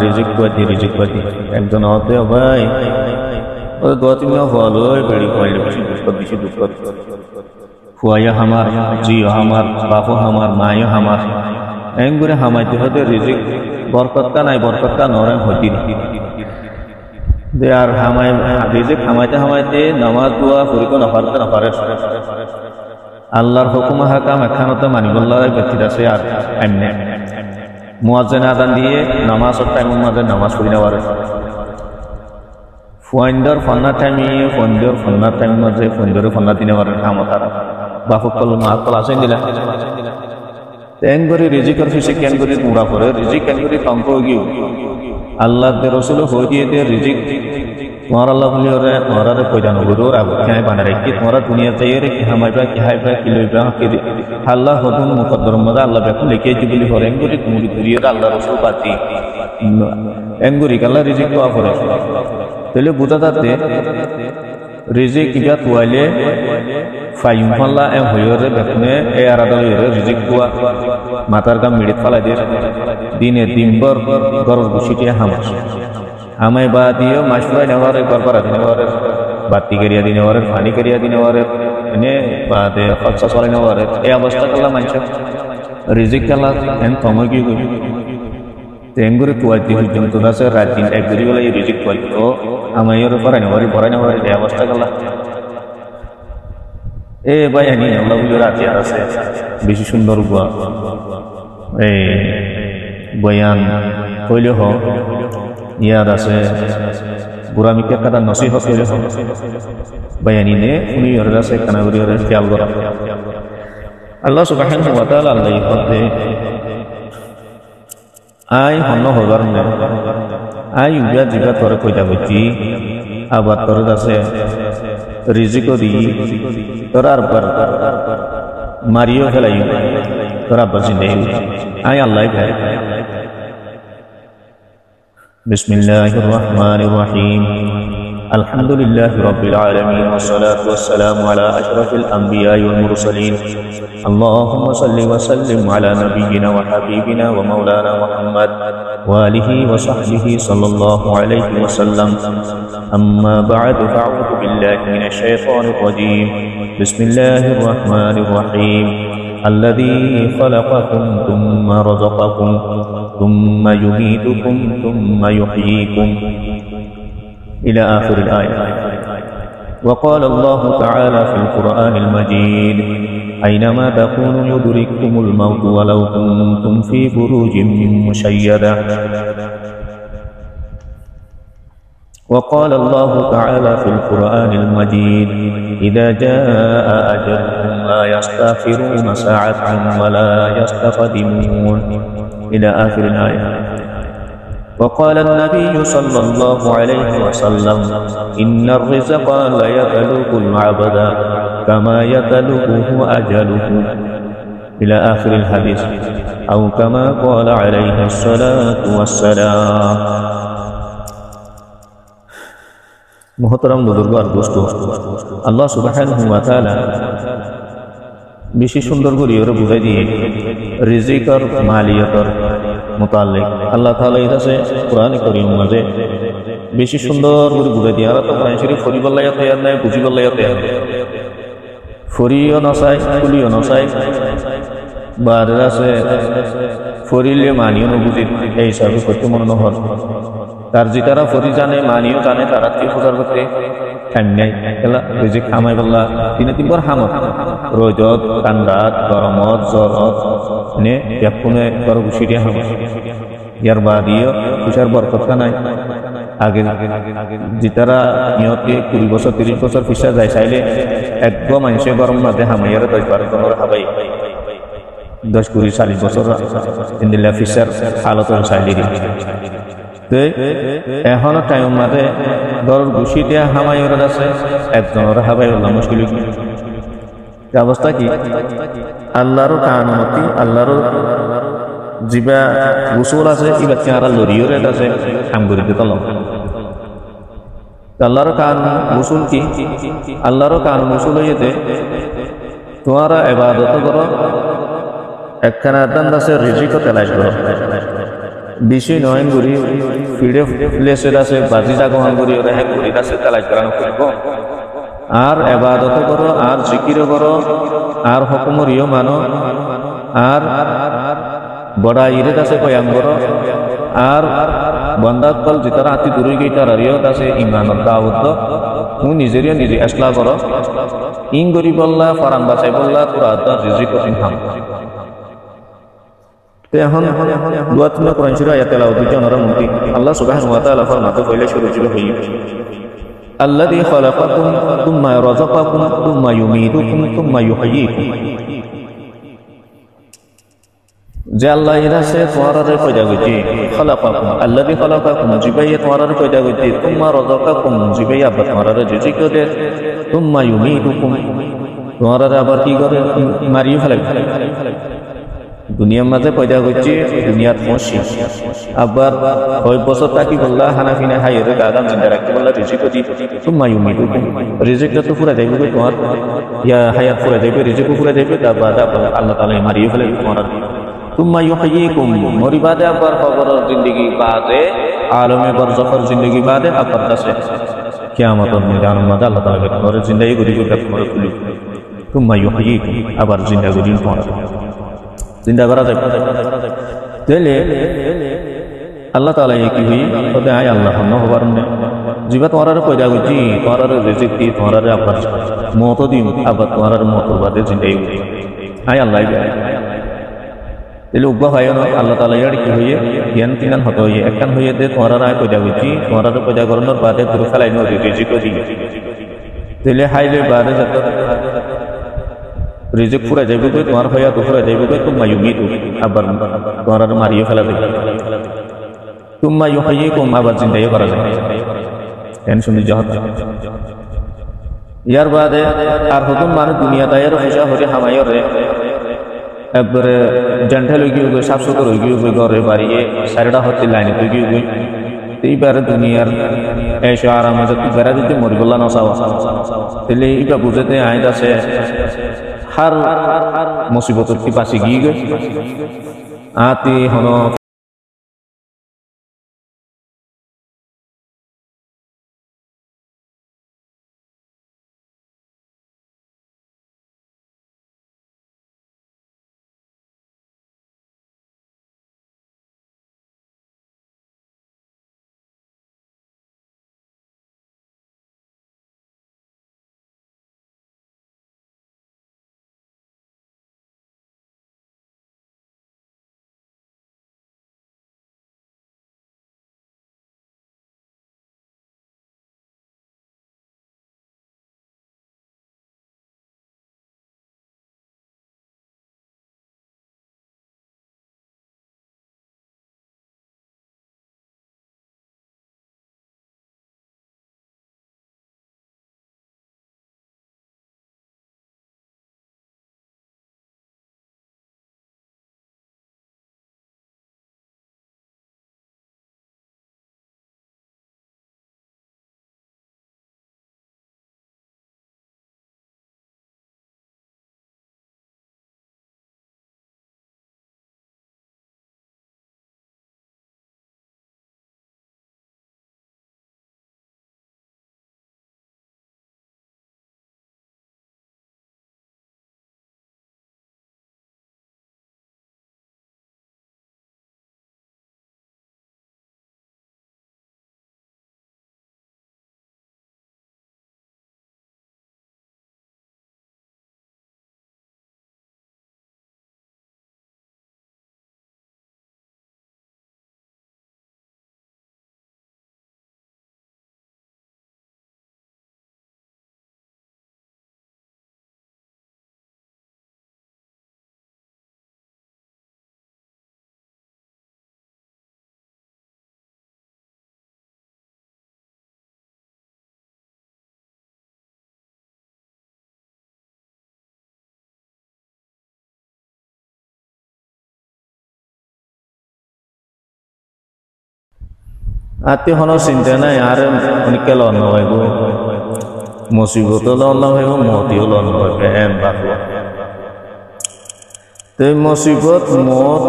রিজিক পাতি একজন হতে ভাই ওই দোয়া তুমি ফলো বেড়ি পাইলে বেশি দুঃখ ফুয়াইয়া হামার জিও হামার বাপু হামার মায়ও হামার এম করে হামাইতে হতে রিজিক বরকতটা নাই বরকতটা নরেন হতি দে আর হামাই রিজিক হামাইতে নামাজ দোয়া করিত নাপারতে নাপারে আল্লাহর হুকুম হাকাম এখানতে মানিবল্লাহ ব্যক্তির আছে আর এমনি মুয়াজ্জিন আযান দিয়ে নামাজের টাইমের মাঝে নামাজ পড়ি না পারে ফন্ডর ফন্না টাইমের মাঝে ফন্ডরে ফন্না দিনে পারে কামতার বাপক কল মা কল আছে দিলা তেন করে রিজিকের ফিসে কেন করে তোমরা করে রিজিক কেন করে তঙ্ক গিয়ে আল্লাহ দে রসুল হয়ে দিয়ে দে রিজিক তোমার আল্লাহ বলি ওরে তোমার কইদান গুরুর আগে খাই বানা রেখে তোমরা দুনিয়া চাইয়ে রে কি হামাইবা কি হাইবা কি লইবা কি আল্লাহ হদুন মুকদ্দর মজা আল্লাহ বেকু লিখে দিবলি হরে এঙ্গুরি তুমি দুরিয়ে আল্লাহ রসুল পাতি এঙ্গুরি আল্লাহ রিজিক দোয়া করে তাহলে বুঝা যাতে রিজিক কিবা তোয়াইলে ফাইম ফাল্লা এম হইরে বেকুনে এ আরাদা হইরে রিজিক দোয়া মাতার কাম মিড়িত ফালাই দিয়ে দিনে দিনভর গরর গুছিটিয়া হামাস আমায় বা দিও মাসুরাই নেওয়ার গড়পাড়া দিনে বাতি করিয়া দিনে পানি করিয়া দিনে এনে বাদে খরচা চলাই নেওয়ার এই অবস্থা কালা মানুষ রিজিক কালা এন সময় কি করি তেঙ্গুরে কুয়াইতে পর্যন্ত আছে রাত দিন এক দুই বেলা এই রিজিক কুয়াইতে তো আমায় পড়াই নেওয়ার এই অবস্থা কালা এ ভাই আনি আল্লাহ বুঝে রাতে আছে বেশি সুন্দর গুয়া এই বয়ান কইলে হ ইয়ার আছে বুড়ামিকে কাদা নসিহত কইলে হ বয়ানি নে উনি ওর আছে কানাগুরি ওর খেয়াল করা আল্লাহ সুবহানাহু ওয়া তাআলা আল্লাহ ইফতে আই হন্ন হবার নে আই উজা জিগা তোর কইতা বইতি আবার তোর আছে রিজিকও দি তোর আর পর মারিও ফেলাই তোর আব্বা জিন্দে আই আল্লাহ ভাই বিসমিল্লাহির রহমানির রহিম আলহামদুলিল্লাহি রাব্বিল আলামিন والصلاه والسلام على اشرف الانبياء والمرسلين اللهم صل وسلم على نبينا وحبيبنا ومولانا محمد واله وصحبه صلى الله عليه وسلم اما بعد فاعوذ بالله من الشيطان الرجيم بسم الله الرحمن الرحيم الذي خلقكم ثم رزقكم ثم يميتكم ثم يحييكم إلى آخر الآية. وقال الله تعالى في القرآن المجيد أينما تكونوا يدرككم الموت ولو كنتم في بروج مشيدة. وقال الله تعالى في القرآن المجيد إذا جاء أجلهم لا يستأخرون ساعة ولا يستقدمون إلى آخر الآية. وقال النبي صلى الله عليه وسلم إن الرزق لا يبلغ العبد كما يبلغه أجله إلى آخر الحديث أو كما قال عليه الصلاة والسلام. محترم बुजुर्ग और दोस्तों আল্লাহ সুবহানাহু ওয়া তাআলা বেশি সুন্দর করে ওরে বুঝাই দিয়ে রিজিক আর মালিয়াতের মুতাল্লিক আল্লাহ তাআলা এটাছে কোরআনে কারীম মাঝে বেশি সুন্দর করে বুঝাই দিয়ে আর তো কোরআন শরীফ ফরিবল লাইয়া তৈয়ার নাই বুঝিবল লাইয়া তৈয়ার ফরিও নসাই কুলিও নসাই বারে আছে ফরিলে মানিও নবুঝি এই হিসাবে করতে মনে নহর তার যে তারা ফরি জানে মানিও জানে তারা কি প্রচার করতে টাইম নাই এলা রিজিক খামাই বললা দিনে তিনবার হামত রোজত কান্দাত গরমত জ্বরত নে ব্যাকুনে বড় গুছিয়ে হাম ইয়ার বাদিও তুষার বরকত নাই আগে যে তারা নিয়তে 20 বছর 30 বছর পিছা যায় চাইলে একদম মানুষে গরম মাঝে হামাইয়ার 10-12 হাবাই 10-20-40 বছর ইন্দিল্লা ফিসার হালতর চাইলে এখনো টাইম মাঝে দরর গুছি দিয়া হামাইয়ের আছে একজনের হাবাই হল মুশকিল অবস্থা কি আল্লাহর কানুমতি আল্লাহর জিবা গোসল আছে ইবা চেহারা লরিয়র আছে আমগুরিতে তলম আল্লাহর কানুন গোসল কি আল্লাহর কানুন গোসল হইতে তোমরা ইবাদত করো একখানা দান আছে রিজিক তেলাশ করো বেশি নয় করি ফিডে প্লেসের আছে বাজি জাগমান করি ওরা হ্যাঁ করি আছে তালাই করানো করব আর এবাদত করো আর জিকির করো আর হুকুমরিও মানো আর বড়া ইরেত আছে কয়াম করো আর বন্দাত কল যেতারা আতি দূরে গিয়ে তারারিও আছে ইমানত দাওয়াত মু নিজেরিও নিজে আসলা করো ইং করি বললা ফারাম বাঁচাই বললা তোরা রিজিক কঠিন হাম এখন দুয়া তুমি কোরআন শরীফ আয়াত তেলাওয়াত দুজন ওরা মুক্তি আল্লাহ সুবহানাহু ওয়া তাআলা ফরমাতে কইলে শুরু ছিল হই আল্লাযী খালাকাকুম তুম্মা রাযাকাকুম তুম্মা ইউমীতুকুম তুম্মা ইউহয়ীকুম যে আল্লাহ ইরাসে তোমারে পয়দা কইছি খালাকাকুম আল্লাযী খালাকাকুম জিবাইয়ে তোমারে পয়দা কইছি তুম্মা রাযাকাকুম জিবাইয়ে আবার তোমারে রিজিক দে তুম্মা ইউমীতুকুম তোমারে আবার কি করে মারিয়ে ফেলে দুনিয়ার মাঝে পয়দা করছি দুনিয়ার পৌঁছি আবার কয়েক বছর তাকি বললা হানাফিনা হাইরে গাদাম জিন্দা রাখতে বললা রিজিক দি তুম্মা ইউমীতুকুম রিজিকটা তো পুরা দেবে তোমার ইয়া হায়াত পুরা দেবে রিজিকও পুরা দেবে তারপর আল্লাহ তাআলা মারিয়ে ফেলে তোমার তুম্মা ইউহয়ীকুম মরি বাদে আবার কবর জিন্দেগি বাদে আলমে বরজাখের জিন্দেগি বাদে আবার কাছে কিয়ামতের ময়দানের মধ্যে আল্লাহ তাআলা তোমার জিন্দেগি করি তোমার তুলি তুম্মা ইউহয়ীকুম আবার জিন্দা করি তোমার চিন্তা করা যাবে তাহলে আল্লাহ তাআলা কি হই তবে আয় আল্লাহ হবার না জিবা তোমার পয়দা করছি তোমার রিজিক দি তোমার আবার মত দিন আবার তোমার মত বাদে জিন্দাই আয় আল্লাহ তাহলে উগ্র হয় না আল্লাহ তাআলা ইয়ার কি হইয়ে জ্ঞান তিনান হতো হইয়ে একখান হইয়ে দে তোমার আয় পয়দা করছি তোমার পয়দা করানোর বাদে পুরো ফেলাই নো রিজিক দি তাহলে হাইলে বাদে যত রিজিক পুরা যাইবে কই তোমার হইয়া তো পুরা যাইবে কই তুম্মা ইউমীতু আবার তোমার মারিয়ে ফেলা দেবে তুম্মা ইউহয়ীকুম আবার জিন্দাই করা যায় টেনশন জাহাত ইয়ার বাদে আর হুকুম মানুষ দুনিয়া দায়ের পয়সা হরে হামায়র রে একবারে জেন্টাল হয়ে গিয়ে সাফ সুতর হয়ে গিয়ে ঘরে বাড়িয়ে সাইডটা হচ্ছে লাইনে তুই গিয়ে এইবারে দুনিয়ার এসে আরামে তুই বেড়া দিতে মরি বললা না চাওয়া তাহলে এইটা বুঝেতে আইন আছে হার মুসিবতর কি পাশে গিয়ে গে আতি হন আত্মীয় হন চিন্তা নাই আর অনেককে লন হইব মুসিবত লন হইব মতিও লন হইব এম বাকু তো মুসিবত মত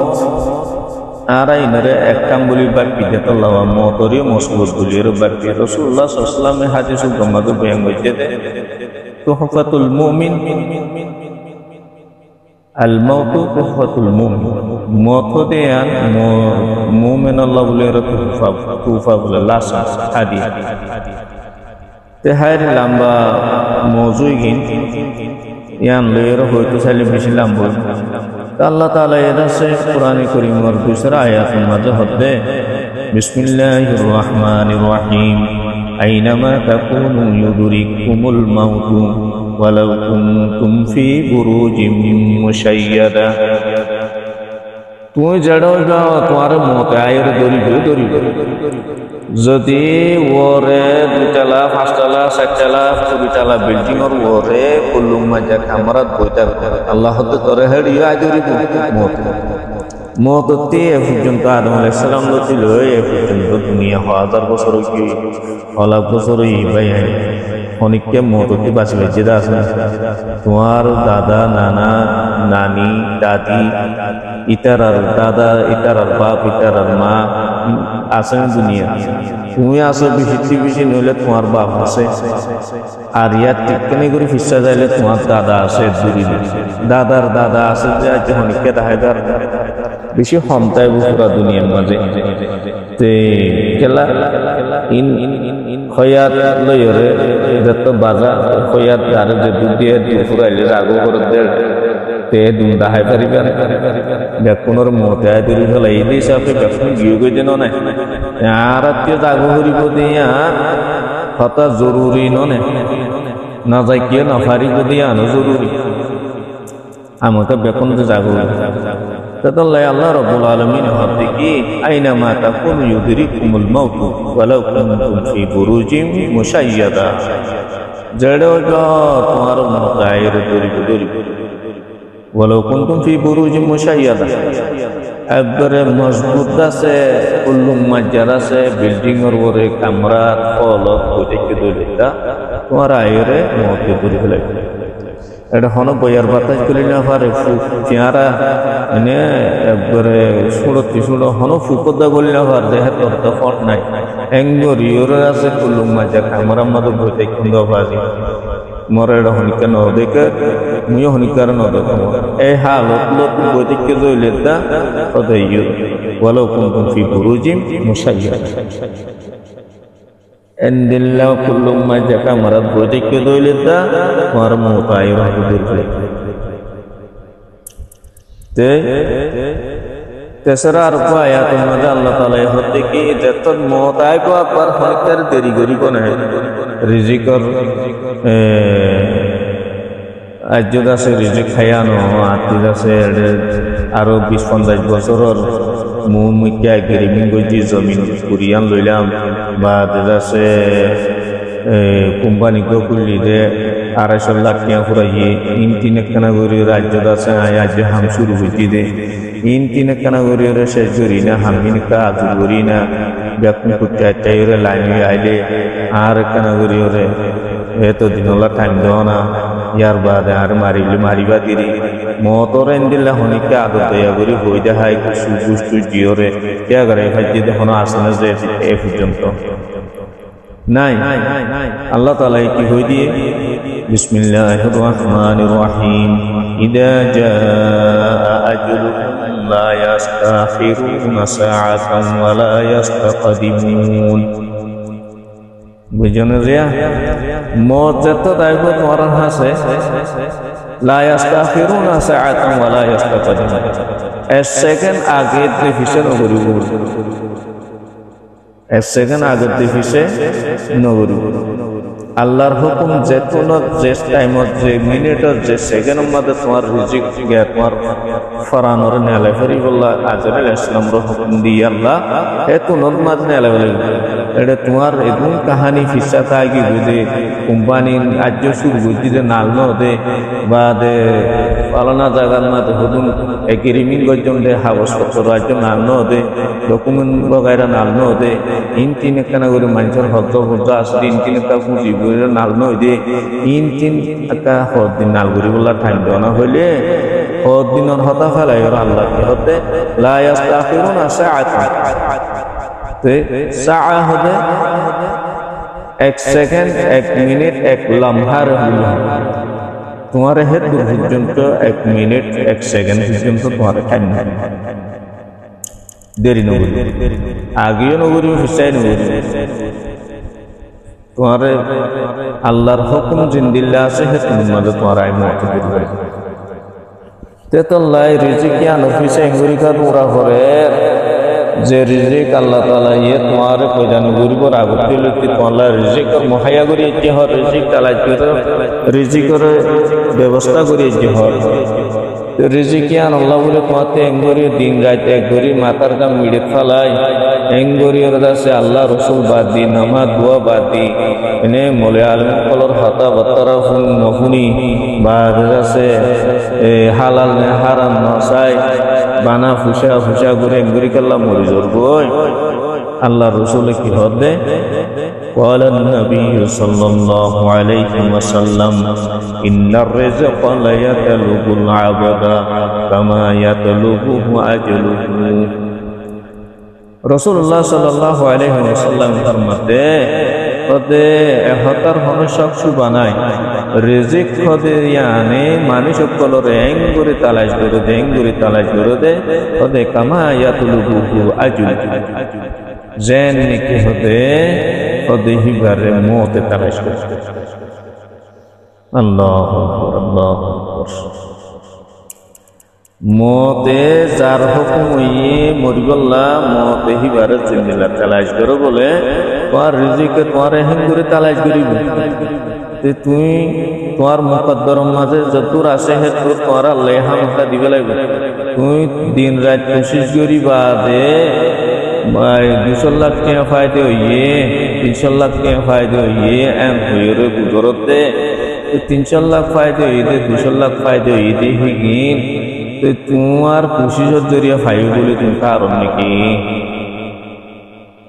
আর আইনরে এক কাম বলি বাপি দেতাল্লাহ মতরি মসবুত বলির বাপি রাসূলুল্লাহ সাল্লাল্লাহু আলাইহি ওয়াসাল্লাম হাদিস গম্মাকে বয়ান করতে তুহফাতুল মুমিন আল মাউতু তুহফাতুল মুমিন মত দেয়ান মুমিন আল্লাহ বলির তুহফা বলে লাশ হাদিস তে হায় লম্বা মওজুই গিন ইয়ান লয়ের হয়তো চাইলে বেশি লম্বা আল্লাহ তাআলা এর আছে কোরআনে কারীমের দুসরা আয়াতের মাঝে হচ্ছে বিসমিল্লাহির রহমানির রহিম আইনামা তাকুনু ইউদরিকুমুল মাউতু ওয়ালাউ কুনতুম ফি বুরুজিম মুশাইয়াদা তুই জড়ো যাও তোমার মত আয়ের দরি যদি ওরে দুতলা পাঁচতলা চারতলা দুইতলা বিল্ডিং এর ওরে কুল্লুম মাজা কামরাত বইতা আল্লাহ তোরে হেড়ি আজরি মততে পর্যন্ত আদম আলাইহিস সালাম ছিল এ পর্যন্ত দুনিয়া হাজার বছর কি লাখ বছর ভাই অনেককে মততে বাঁচি বেঁচে আছে তোমার দাদা নানা নানি দাদি ইতারার দাদা ইতারার বাপ ইতারার মা আছেন দুনিয়া তুমি আসো বেশি নইলে তোমার বাপ আছে আর ইয়ার টিকনি করে ফিসা যাইলে তোমার দাদা আছে দূরে দাদার দাদা আছে যে আজ অনেককে দাহাইদার বেশি ক্ষমতায় পুরা দুনিয়ার মাঝে তে খেলা ইন খয়াত লয়রে যত বাজা খয়াত আর যে দুধ দিয়ে ফুরাইলে রাগো করে দেড় তে দুম দাহাই পারিবে বেকুনোর মতে তৈরি ফেলা এই হিসাবে বেকুন গিয়ে গই দেন না আর আত্মীয় জাগো করিব দিয়া হতা জরুরি ননে না যাই কিয়ে না ফারিব দিয়া আনো জরুরি আমাকে বেকুন যে জাগো তাতাল্লাহ আল্লাহ রাব্বুল আলামিন হতে কি আইনামা তাকুনু ইউদরিকুমুল মাউতু ওয়ালাউ কুনতুম ফি বুরুজিম মুশাইয়াদা জড়ো তোমার মতায়ের দরি ওয়ালাউ কুনতুম ফি বুরুজিম মুশাইয়াদা একবারে মজবুত আছে কুল্লুম মাজ্জার আছে বিল্ডিং এর ওরে কামরা ফলক বইতে দলিতা তোমার আয়রে মতে দরি ফেলে এটা হন বইয়ার বাতাস করি না পারে চেহারা মানে একবারে সুড়তি সুড়ো হন ফুকদা বলি না পার দেহে তোর তো ফট নাই এঙ্গর ইউর আছে কুল্লুম মাজ্জা কামরা মতো বইতে কুন্দ বাজি মরে এটা হনিকা ন দেখে মুইও হনিকার ন দেখো এই হালত লোক বইতে জইলে দা কত ইউ ওয়ালাউ কুনতুম ফি বুরুজিম মুশাইয়াদা এন্দিল্লাহ কুল্লুম মাজ্জা কামরা বইতে জইলে দা তোমার মোতাই রাহুদুর তে তেসরা আর আয়াতের মধ্যে আল্লাহ তাআলা হতে কি যত মোতাই কো पर হরকার দেরি করি কোন রিজিকর আজ আছে রিজিক খায়ানো আতিজ আছে আরো 20-50 বছরের মুমিকা গরিমিন গজি জমিন কুরিয়ান লইলাম বা আছে কোম্পানি কো কুলি দে 250 লাখ টাকা ফুরাইয়ে ইন তিন একখানা গরি রাজ্য আছে আজ হাম শুরু হইতি দে ইন তিন একখানা গরি রে শেষ গরি না হামিন কা আজ গরি না ব্যাকুন কুত্তা চাইরে লাইনে আইলে আর একখানা গরি রে এত দিনলা টাইম দাও না ইয়ার বাদে আর মারিবা দিরি মতর এন্দিল্লা হনিকে আদর দয়া করি বই দেখায় সুগুস্তু জিওরে কে করে ভাজি দেখনো আসলে যে এ পর্যন্ত নাই আল্লাহ তাআলা কি হই দিয়ে বিসমিল্লাহির রহমানির রহিম ইদা জাআ আজলুহুম লা ইস্তাখিরুনা সাআতান ওয়া লা ইস্তাকদিমুন বুঝনে রিয়া মত যত দাইব তোমার হাসে লা ইস্তাখিরুনা সাআতান ওয়া লা ইস্তাকদিমুন এক সেকেন্ড আগে দেখিছে নগরী এক সেকেন্ড আগে দেখিছে নগরী আল্লাহর হুকুম যেতুন যে টাইমত যে মিনিটর যে সেকেন্ডের মধ্যে তোমার রিজিক গিয়া তোমার ফরানোর নেলে ফরিবুল্লাহ আজরাইল ইসলামর হুকুম দিয়ে আল্লাহ এতুনর মধ্যে নেলে বলে এটা তোমার এদুন কাহানি ফিসা থাকি বুঝে কোম্পানি আজ শুরু বুঝি যে নাল নদে বা দে পালনা জায়গার মধ্যে হুদুন এগ্রিমেন্ট পর্যন্ত কাগজপত্র রাজ্য নাল নদে ডকুমেন্ট বগাইরা নাল নদে ইন তিন একখানা করে মানুষের হদ্দ হদ্দ আসলে ইন তিন একটা পুঁজি নাল নদে ইন তিন একটা হদ্দিন নাল করি বলার টাইম দেওয়া হইলে ও দিনের হতা ফেলাই ওরা আল্লাহ কি হতে লা ইস্তাখিরুনা সাআতান তে সাআ হতে 1 সেকেন্ড 1 মিনিট 1 লম্হার হল তোমার হেদ পর্যন্ত 1 মিনিট 1 সেকেন্ড পর্যন্ত তোমার টাইম দেরি নগরী আগেও নগরী পিছাই নগরী তোমার আল্লাহর হুকুম জিন্দিল্লাহ আছে হেতুর মাঝে তোমার আই মত দিবে তেতল্লাই রিজিক ইয়ান অফিসে ইংরিকা তোমরা করে যে রিজিক আল্লাহ তাআলা ইয়ে তোমার কইজান গরিবর আগতে লতি তোমার রিজিকর মহায়া করি কি হয় রিজিক তালাই করে রিজিকর ব্যবস্থা করি কি হয় রিজিক ইয়ান আল্লাহ বলে তোমাতে এঙ্গরি দিন রাত এক গরি মাথার কাম মিড়ে ফলাই এঙ্গরি ওর দাসে আল্লাহ রাসূল বাদ দি নামাজ দোয়া বাদ দি এনে মোলে আলম কলর হাতা বতরা ফুল নফুনি বা দাসে হালাল হারাম নসাই বানা ফুসা ফুসা করে এঙ্গরি কাল্লা মরি জরবই আল্লাহ রাসূল কি হদে قال النبي صلى الله عليه وسلم إن الرزق لا يطلب العبد كما يطلبه أجله রাসূলুল্লাহ সাল্লাল্লাহু আলাইহি ওয়াসাল্লাম ফরমাতে ওতে হতার হন শখস বানায় রিজিক খদে ইয়ানে মানুষ কলর এঙ্গুরি তালাশ করে দে ওতে কামা ইয়াতলুবু আজল জেন কি হতে ওতে হিবারে মতে তালাশ করে আল্লাহু আকবার আল্লাহু আকবার মতে যার হুকুম হইয়ে মরিগল্লা মতে হিবারে জিন্দিল্লাহ তালাশ করো বলে তোমার রিজিকে তোমার হেন করে তালাশ করিব তে তুমি তোমার মুকদ্দর মাঝে যতদূর আছে হেতু তোমার আল্লাহ হামটা দিবে লাগবে তুমি দিন রাত কোশিশ করিবা দে 200 লাখ টাকা ফায়দা হইয়ে 300 লাখ টাকা ফায়দা হইয়ে এম হইরে গুজরতে 300 লাখ ফায়দা হইতে 200 লাখ ফায়দা হইতে হিগিন তো তোমার কোশিশের জরিয়া ফাইব বলে তুমি কারণ নাকি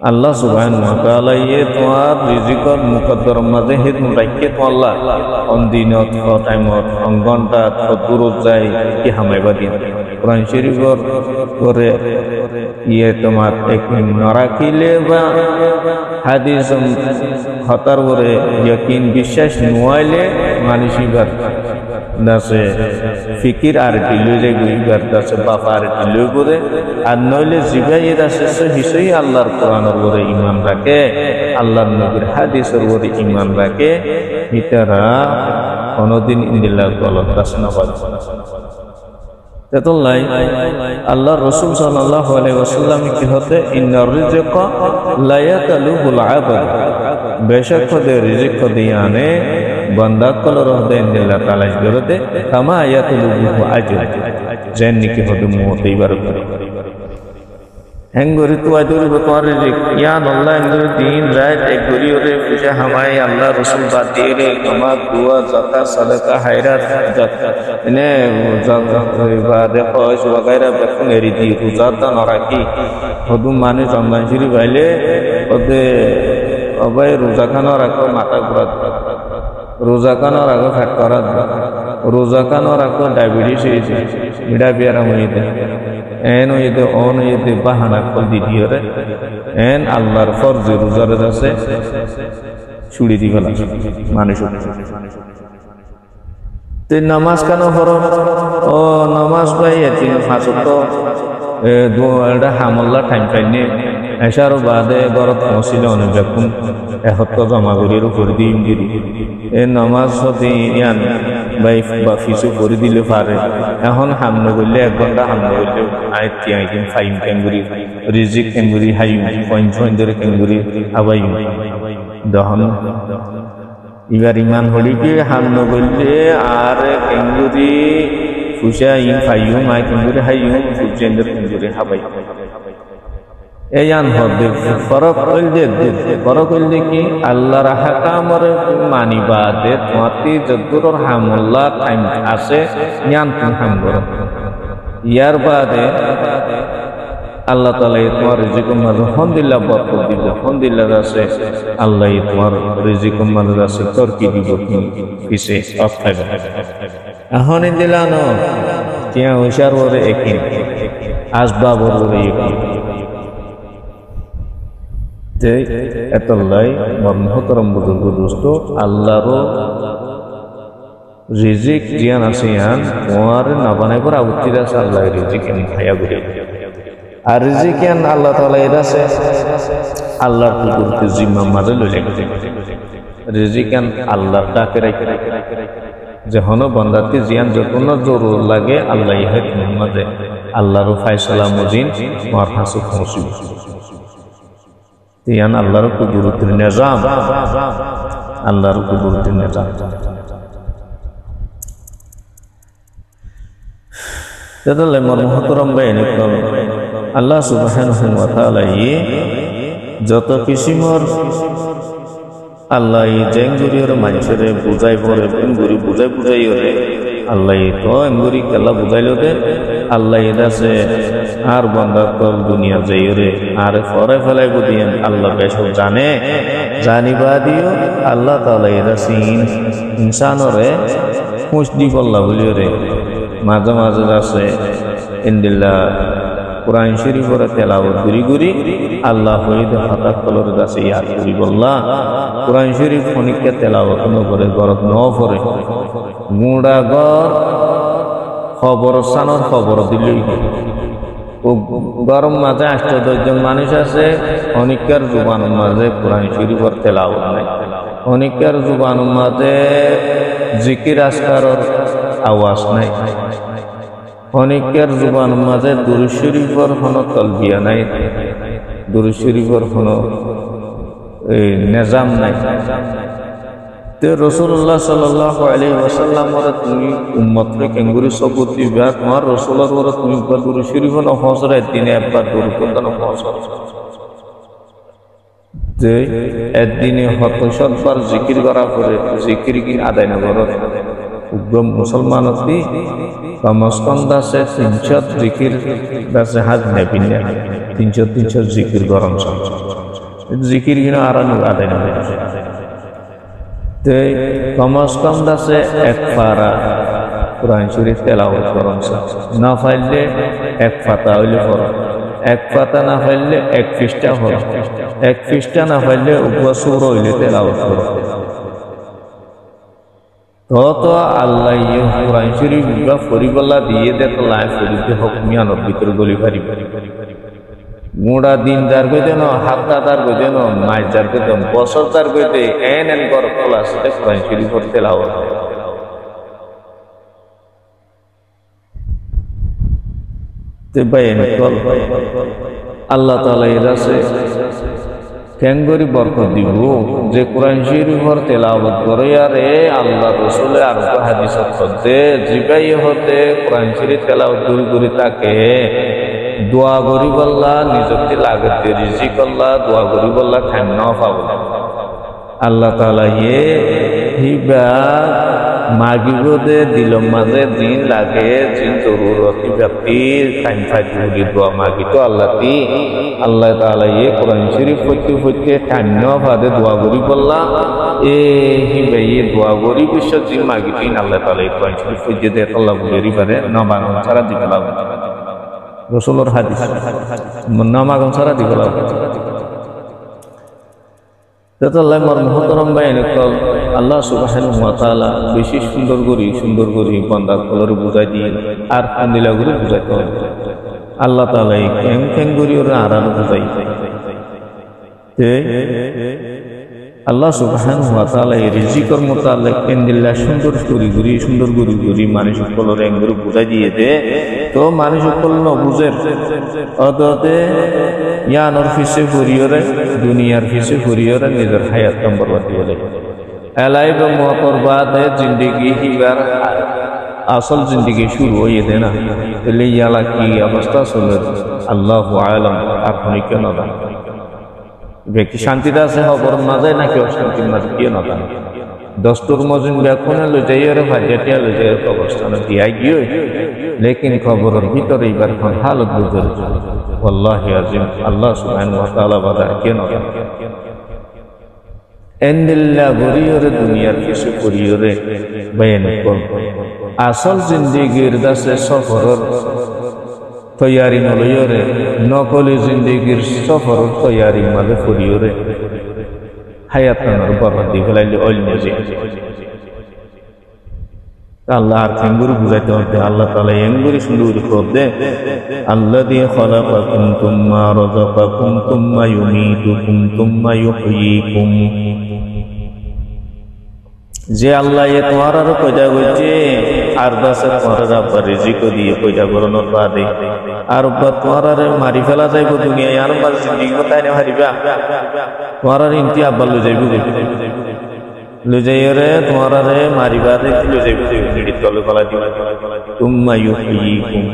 আল্লাহ সুবহানাহু ওয়া তাআলা ইয়ে তোমার রিজিকর মুকদ্দর মাঝে হেদ রাখকে তো আল্লাহ অনদিনত টাইমত ঘন্টা দূর যায় কি হামাইবা দিন কোরআন শরীফর করে ইয়ে তোমার এক নরাকিলে বা হাদিস খতর করে ইয়াকিন বিশ্বাস নইলে মানসিকবার দাসে ফিকির আর টিলু যে গুইবার দাসে বাবা আর টিলু করে আর নইলে জিবাই দাসে হিসই আল্লাহর কোরআনের উপরে ঈমান রাখে আল্লাহর নবীর হাদিসের উপরে ঈমান রাখে ইতারা কোনদিন ইন্দিল্লাহ গলত দাস না পারে তেতলাই আল্লাহর রাসূল সাল্লাল্লাহু আলাইহি ওয়াসাল্লাম কি হতে ইন্নার রিজকা লা ইয়াতালুবুল আবাদ বেশক খদে রিজিক খদিয়ানে বান্দা কলর হদে ইন্দিল্লাহ তালাশ করতে কামা ইয়াতুলুবু আজর জেন কি হদে মতেই বার করে হেঙ্গরি তো আদুরি তোমার রিজিক ইয়ান আল্লাহ হেঙ্গরি দিন রাত এক গরি ওরে পূজা হামাই আল্লাহ রাসূল বাদ দিয়ে রে নামাজ দোয়া যাকাত সাদাকা হায়রাত এনে ইবাদত ফয়জ वगैरह বেকুন এরি দি রোজা নরাকি হদু মানে রমজান শরীফ আইলে ওদে অবাই রোজা খানো রাখো মাথা ঘুরা রোজা খানো রাখো ফ্যাট করা রোজা খানো রাখো ডায়াবেটিস হয়েছে মিডা বিয়ারাম হইতে এন হইতে অন হইতে বাহানা কল দিদিও রে এন আল্লাহর ফরজ রোজার আছে ছুড়ি দিবেন মানুষ তে নামাজ কেন ফরজ ও নামাজ ভাই তিন পাঁচ তো দুটা হামল্লা টাইম পাইনি এসার বাদে গরত পৌঁছিলে অনেক বেকুন এহত জমা করির করে দিই দিদি এ নামাজ হতে ইয়ান বা ফিসু করে দিলে পারে এখন হামনে করলে 1 ঘন্টা হামনে করলে আইতি আইদিন ফাইম ক্যাঙ্গুরি রিজিক ক্যাঙ্গুরি হাই পয়েন্ট ধরে ক্যাঙ্গুরি আবাই দহন এবার ইমান হলি কি হামনে করলে আর ক্যাঙ্গুরি ফুসা ইন ফাইম আই ক্যাঙ্গুরি হাই ফুজেন্দ্র ক্যাঙ্গুরি হাবাই এয়ান হদে ফরক হইলে কি আল্লাহর হাকামর মানিবাদে তোমাতি যদুরর হামুল্লাহ টাইম আছে ইয়ান তুমি হাম করো ইয়ার বাদে আল্লাহ তাআলা তোমার রিজিকের মাঝে আলহামদুলিল্লাহ বরকত দিব আলহামদুলিল্লাহ আছে আল্লাহ তোমার রিজিকের মাঝে আছে তরকি দিব পিছে অফ থাকবে এখন দিলানো তিয়া হুশার ওরে একিন আসবাব ওরে একিন যে এতলাই মর্মহতরম বুজুর্গ দোস্ত আল্লাহর রিজিক জিয়ান আছে ইয়ান ওয়ার না বানাই করে আউতির আছে আল্লাহ রিজিক এন খায়া গুলি আর রিজিক ইয়ান আল্লাহ তাআলা এর আছে আল্লাহর কুদরতে জিম্মা মাঝে লইলে রিজিক ইয়ান আল্লাহর ডাকে রাখে যে হন বান্দাতে জিয়ান যতন জরুর লাগে আল্লাহ ইহাত মুহাম্মদে আল্লাহর ফয়সালা মুজিন ওয়ার হাসু খুশি ইয়ান আল্লাহর কুদরতের নিজাম আল্লাহর কুদরতের নিজাম তাহলে মহতরম বাইনে কল আল্লাহ সুবহানাহু ওয়া তাআলা যত কিসিমর আল্লাহ জেঙ্গুরির মানুষের বুঝাই পড়ে এঙ্গুরি বুঝাই ওরে আল্লাহ তো এঙ্গুরি কেলা বুঝাইলো দে আল্লাহ আছে আর বান্দা কল দুনিয়া যাই রে আর পরে ফেলাই বুঝিয়েন আল্লাহ বেশক জানে জানিবা দিও আল্লাহ তাআলা এর সিন ইনসানরে মুসদি বল্লা বলিও রে মাঝে মাঝে আছে ইনদিল্লাহ কুরআন শরীফের তেলাওয়াত গুরি আল্লাহ হইদ হঠাৎ কলর কাছে ইয়াদ করি বললা কুরআন শরীফ ফনিকে তেলাওয়াত করে গরত ন পড়ে মুড়া গর খবর সানর খবর দিলেই ও গরম মাঝে ৮-১০ জন মানুষ আছে অনেকের জুবানের মাঝে কুরআন শরীফের তেলাওয়াত নাই অনেকের জুবানের মাঝে জিকির আজকারের আওয়াজ নাই অনেকের জুবানের মাঝে দুরূদ শরীফের কোনো তালবিয়া নাই দুরূদ শরীফের কোনো নিজাম নাই তে রাসূলুল্লাহ সাল্লাল্লাহু আলাইহি ওয়াসাল্লামের তুমি উম্মতকে কেঙ্গুরি সবুত দিবা তোমার রাসূলের ওরে তুমি দুরূদ শরীফ না ফজরে দিনে একবার দুরূদ করতে না ফজর যে একদিনে ৭০ বার জিকির করা করে জিকির কি আদায় না করো উগ্রম মুসলমান অতি কমসকম দাসে ৩০০ জিকির দাসে হাজ নেবিন ৩০০ জিকির গরম জিকির কিনা আর আদায় না তে কমসকম দাসে এক পারা কুরআন শরীফ তেলাওয়াত গরম না পাইলে এক পাতা হইলে পড়ো এক পাতা না পাইলে এক পৃষ্ঠা পড়ো এক পৃষ্ঠা না পাইলে উপসূরা হইলে তেলাওয়াত করো তো আল্লাহ কুরআন শরীফ বা ফরিবল্লা দিয়ে দে তো লাই ফরিতে হুকমিয়ানোর ভিতরে গলি পারি মুড়া দিন দার কইতে ন হাফতা দার কইতে ন মাস দার কইতে বছর দার কইতে এন কর ক্লাস কুরআন শরীফ তেলাওয়াত তে বাইন কল আল্লাহ তাআলা এর আছে কেঙ্গরি বরকত দিব যে কুরআন শরীফের তেলাওয়াত করে আরে আল্লাহ রাসূলের আর হাদিসত হতে জিবাই হতে কুরআন শরীফ তেলাওয়াত করি তাকে দোয়া করি বল্লা নিজকে লাগতে রিজিক আল্লাহ দোয়া করি বল্লা খান না পাবো আল্লাহ তাআলা হিবা মাগিবদে দিলম মাঝে দিন লাগে জিন জরুরতি ব্যক্তি টাইম ফাইতে দোয়া মাগি তো আল্লাহ তাআলা কুরআন শরীফ পড়তে টাইম না পাদে দোয়া করি বললা হিবা দোয়া করি বিশ্ব জিন মাগি দিন আল্লাহ তাআলা কুরআন শরীফ পড়তে দে আল্লাহ বলি পারে না বানান ছাড়া দিবে না রাসূলের হাদিস না মাগন ছাড়া দিবে না তাহলে মহতরম বাইনে কল আল্লাহ সুবহানাহু ওয়া তাআলা বেশি সুন্দর করি বান্দার কলরে বুঝাই দিয়ে আর কান্দিলা করে বুঝাইতে হবে আল্লাহ তাআলা কেং করি ওরা আরাম বুঝাই আল্লাহ সুবহানাহু ওয়া তাআলা রিজিকের মোতালেক কেন্দিলা সুন্দর করি মানুষ কলরে এঙ্গুরি বুঝাই দিয়ে দে তো মানুষ কল ন বুঝের অদতে ইয়ানোর ফিসে ফুরিয়রে দুনিয়ার ফিসে ফুরিয়রে নিজের হায়াত বরবাদ বলে এলাই বা মতর বাদে জিন্দেগি হিবার আসল জিন্দেগি শুরু হয়ে দে না তাহলে ইয়ালা কি অবস্থা চলে আল্লাহু আলাম আপনি কেন জানেন ব্যক্তি শান্তিতে আছে খবর না যায় নাকি অশান্তির মাঝে কেউ না জানে দস্তুর মজুন ব্যাকুনে লই যাই আর ভাজিয়া লই যাই অবস্থানে দিয়াই গিয়ে লেকিন খবরের ভিতরে এবার কোন হালত বুঝে ওয়াল্লাহি আজিম আল্লাহ সুবহানাহু ওয়া তাআলা বাদা কেন এন্দিল্লা গরিয়রে দুনিয়ার কিছু করিয়রে বয়ান কর আসল জিন্দিগির দাসে সফরের তৈয়ারি নলইরে নকলি জিন্দিগির সফরের তৈয়ারি মাঝে ফুরিয়রে হায়াত নানোর বরবাদি ফেলাইলে অন্য যে আল্লাহ আর এঙ্গুরি বুঝাইতে হবে আল্লাহ তাআলা এঙ্গুরি সুন্দর করবে আল্লাযী খালাকাকুম তুম্মা রাযাকাকুম তুম্মা ইউমীতুকুম তুম্মা ইউহয়ীকুম যে আল্লাহ এ তোমার আর পয়দা করছে আর দাসে তোমার আব্বা রিজিক দিয়ে পয়দা করানোর বাদে আর তোমার আর মারি ফেলা যাইব দুনিয়ায় আর বাদ জিন্দেগি তাই না হারিবা তোমার আর ইনতি আব্বা লই যাইব লুজাইরে তোমার আরে মারিবারে লুজাইব নিড়ি তলে গলা দিবা তুম্মা ইউহয়ীকুম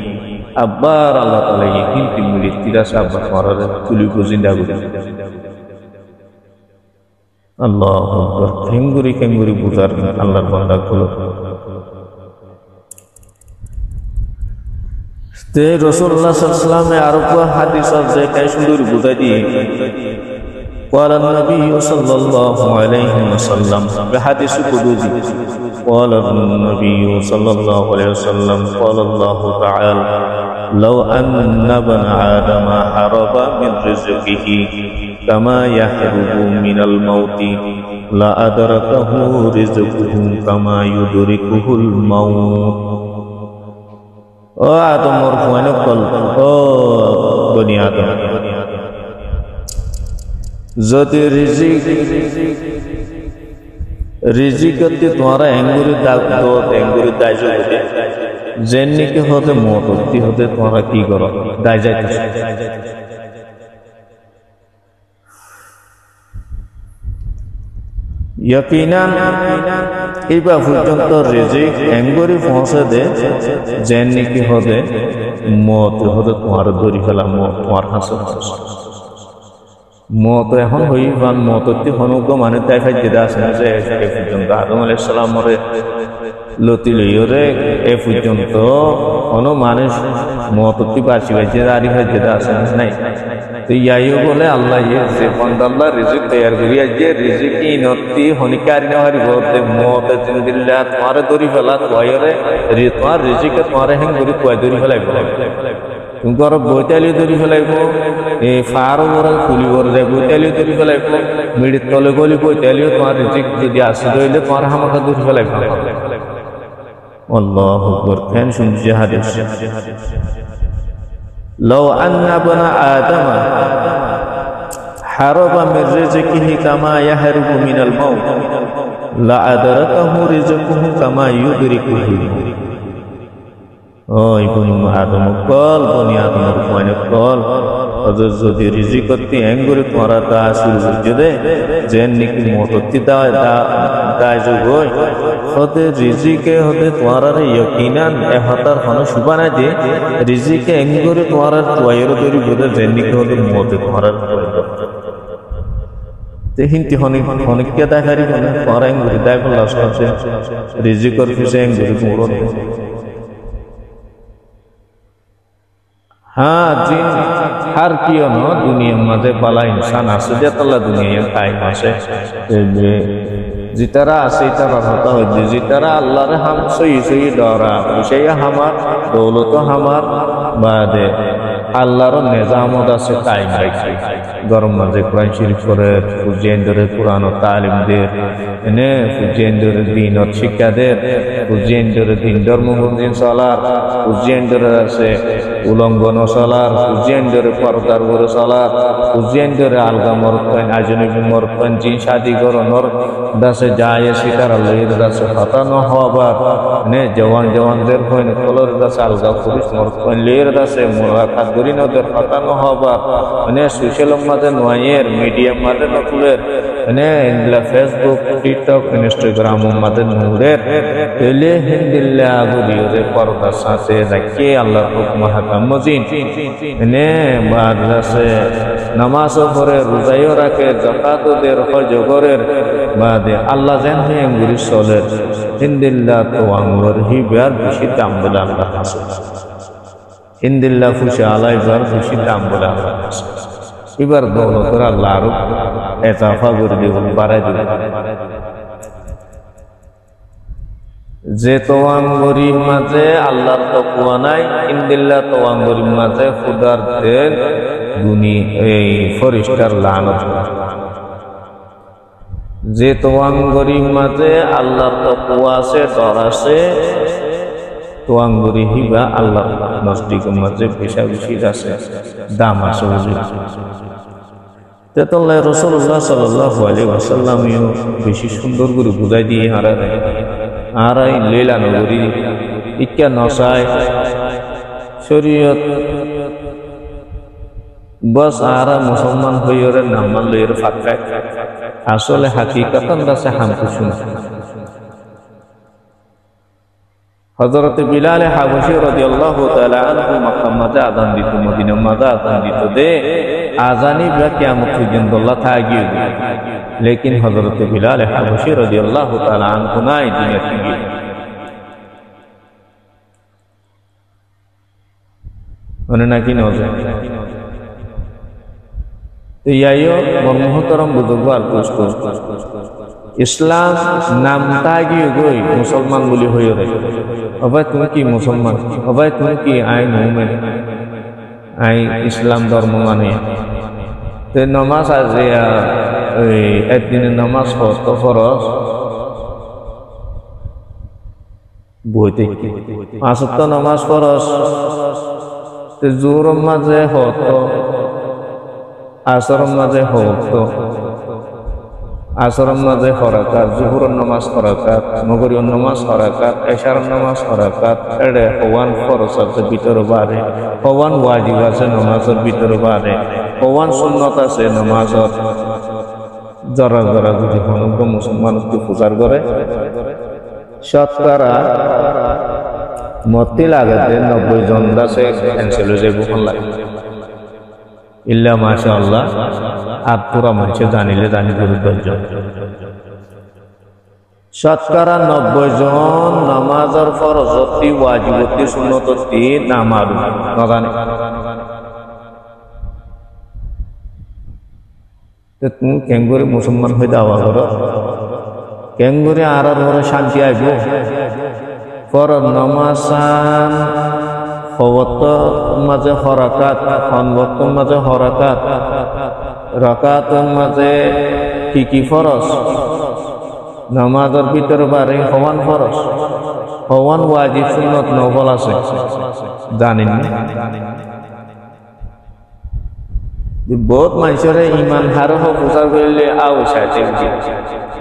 আব্বার আল্লাহ তাআলা ইনতি মুড়ি তিরাশা আব্বা তোমার আরে তুলি কো জিন্দা করে আল্লাহু আকবার কেঙ্গুরি বুঝার আল্লাহর বান্দা গুলো তে রাসূলুল্লাহ সাল্লাল্লাহু আলাইহি ওয়াসাল্লাম আরো হাদিস আছে কাই সুন্দর বুঝাই দিয়ে قال النبي صلى الله عليه وسلم بحديث قدسي قال النبي صلى الله عليه وسلم قال الله تعالى لو أن ابن آدم حرب من رزقه كما يحرب من الموت لأدركه رزقه كما يدركه الموت ও আদম মরফুয়ানে কল ও বনি আদম যদি রিজিকতে তোমারা এঙ্গুরি দাগ দো এঙ্গুরি দায় যাইতে জেননিকে হতে মততি হতে তোমরা কি করো দায় যাইতে यकीनन इबा পর্যন্ত রিজিক এঙ্গুরি পৌঁছে দে জেননিকে হতে মত হতে তোমার দড়ি ফেলা মত তোমার হাসে মত এখন হইবান মতটি হনুক মানে তাই ফাইতে আছে না যে এ পর্যন্ত আদম আলাইহিস সালামরে লতি লইরে এ পর্যন্ত কোন মানুষ মতটি বাঁচি বাঁচি দাঁড়ি ফাইতে আছে নাই তো ইয়াইও বলে আল্লাহ ইয়ে যে বান্দাল্লাহ রিজিক তৈয়ার করিয়া যে রিজিক ইনতি হনিকারি না হারি বলতে মত জিন্দিল্লাহ তোমার দড়ি ফেলা তোয়রে তোমার রিজিকে তোমার হেং করি তোয় দড়ি ফেলাই তুমি আর বৈতালি দড়ি ফেলাইব এই ফার ওর ফুলি ওর যায় বৈতালি দড়ি ফেলাইব মিড়ির তলে গলি বৈতালিও তোমার রিজিক যদি আসে রইলে তোমার হামাকা দড়ি ফেলাইব আল্লাহু আকবার ফেন শুনছি হাদিস লাউ আন্না বানা আদম হারাবা মির রিজকিহি কামা ইয়াহরুবু মিনাল মাউত লা আদরাকাহু রিজকুহু কামা ইউদরিকুহু ওই বনি আদম কল বনি আদমের কোনে কল অজর যদি রিজিকতি এঙ্গুরি তোরা তা শুরু করতে দে যেন নিকি মততি দা যোগই হতে রিজিকে হতে তোরা ইয়াকিনান এ হতার হন সুবানা দে রিজিকে এঙ্গুরি তোরা তোয়ের তরি বদে যেন নিকি হতে মতে তোরা তে হিন্তি হনিকে দেখারি কোনে তোরা এঙ্গুরি দাই বলা সবচেয়ে রিজিকর ফিসে এঙ্গুরি পুরো हाँ जिन हर कियो न दुनिया मजे बाला इंसान आसे जतला दुनिया टाइम आसे जितारा आसे तारा होता हो जितारा अल्लाह रे हम सही डरा उसे हमार दौलत हमार बादे अल्लाह रो निजामत आसे टाइम राखी गरम मजे कुरान शरीफ करे ফুজিয়েন্দরে কুরআন ও তালিম দে ने ফুজিয়েন্দরে দিন ও শিক্ষা দে ফুজিয়েন্দরে দিন ধর্ম বুঝিন সালার ফুজিয়েন্দরে আছে উলঙ্ঘন সালার ফুজিয়েন্দরে পর্দার উপরে সালার ফুজিয়েন্দরে আলগা মরতন আজনবী মরতন জিন শাদি করনর দাসে যায় শিকার আল্লাহর দাসে হতানো হবার ने জওয়ানদের কইন কলর দাসে আলগা পুলিশ মরতন লের দাসে মুলাকাত করিনদের হতানো হবার ने সোশ্যাল মাঝে নয়ের মিডিয়া মাঝে নকুলের ने ইনলা ফেসবুক টিকটক ইনস্টাগ্রাম মাঝে নূরের তেলে হিন্দিল্লা গুলিরে পর্দা সাথে রাখে আল্লাহর হুকুম হাকাম মজিন ने বাদরাসে নামাজ পড়ে রোজাও রাখে যাকাত দেয় হজ করে বাদে আল্লাহ জান হে গুরি চলে হিন্দিল্লা তো আঙ্গুর হিবার বেশি দাম বলে আল্লাহ হাসে হিন্দিল্লা ফুশে আলাই বার বেশি দাম বলে আল্লাহ হাসে এবার দৌলতের আল্লাহ আরো এতাফা করে দিব বাড়াই দিব যে তোয়াঙ্গরির মাঝে আল্লাহর তাকওয়া নাই, ইনদিল্লাহ তোয়াঙ্গরির মাঝে খুদার দেন গুনি এই ফরিস্তার লানত। যে তোয়াঙ্গরির মাঝে আল্লাহর তাকওয়া আছে, ডর আছে, তোয়াঙ্গরি হিবা আল্লাহর নজদিকের মাঝে বেশা বেশি আছে, দাম আছে। তেতল্লাহ রাসূলুল্লাহ সাল্লাল্লাহু আলাইহি ওয়াসাল্লাম বেশি সুন্দর করে বুঝাই দিয়ে আরাই লীলা নগরী ইচ্ছা নসায় শরীয়ত বস আরা মুসলমান হইরে নামান লইর ফাতরায় আসলে হাকিকাতান রাসে হামকুশুন। হযরত বিলাল হাবশী রাদিয়াল্লাহু তাআলা আনহু মক্কা মাঝে আযান দিত, মদিনা মাঝে আযান দিত দে আযানি বা কিয়ামত পর্যন্ত আল্লাহ থাকি। লেকিন হযরত বিলাল হাবশী রাদিয়াল্লাহু তাআলা আনহু নাই দুনিয়া থেকে। মানে নাকি নজর ইয়াইও মহতরম বুজুর্গ আর দোস্ত, ইসলাম নামটা গিয়ে গই মুসলমান বলি হয়ে রে। অবাই তুমি কি মুসলমান? অবাই তুমি কি আই মুমিন? আই ইসলাম ধর্ম মানে তে নামাজ আছে একদিনের নামাজ হতো ফরজ বইতে, আসত নামাজ ফরজ তে জোর মাঝে হতো, আসর মাঝে হতো, আসর মাঝে হরাকাত, জুহুর নামাজ হরাকাত, মগরির নামাজ হরাকাত, এশার নামাজ হরাকাত, এড়ে হওয়ান ফরজ আছে ভিতর বারে, হওয়ান ওয়াজিব আছে নামাজের ভিতর বারে, হওয়ান সুন্নত আছে নামাজের। জরা জরা যদি কোনো মুসলমান প্রচার করে শতকরা মতি লাগাতে 90 জন দাসে ক্যান্সেল হয়ে যাবে লাগে ইল্লা মাশাআল্লাহ। আর পুরা মানুষ জানিলে জানি গুরুত্ব শতকরা 90 জন নামাজের ফরজতি ওয়াজিবতি সুন্নততি নামারু নজানে। তুমি কেঙ্গুরি মুসলমান হয়ে দাওয়া করো, কেঙ্গুরি আর ঘরে শান্তি আইব। ফরজ নামাজান হওয়াত মাঝে হরাকাত, খনবত মাঝে হরাকাত, রাকাতের মাঝে কি ফরজ, নামাজের ভিতর বারে হওয়ান ফরজ, হওয়ান ওয়াজিব সুন্নত নফল আছে জানেন। বহুত মানুষের ইমান হারহ প্রচার করলে আও সাথে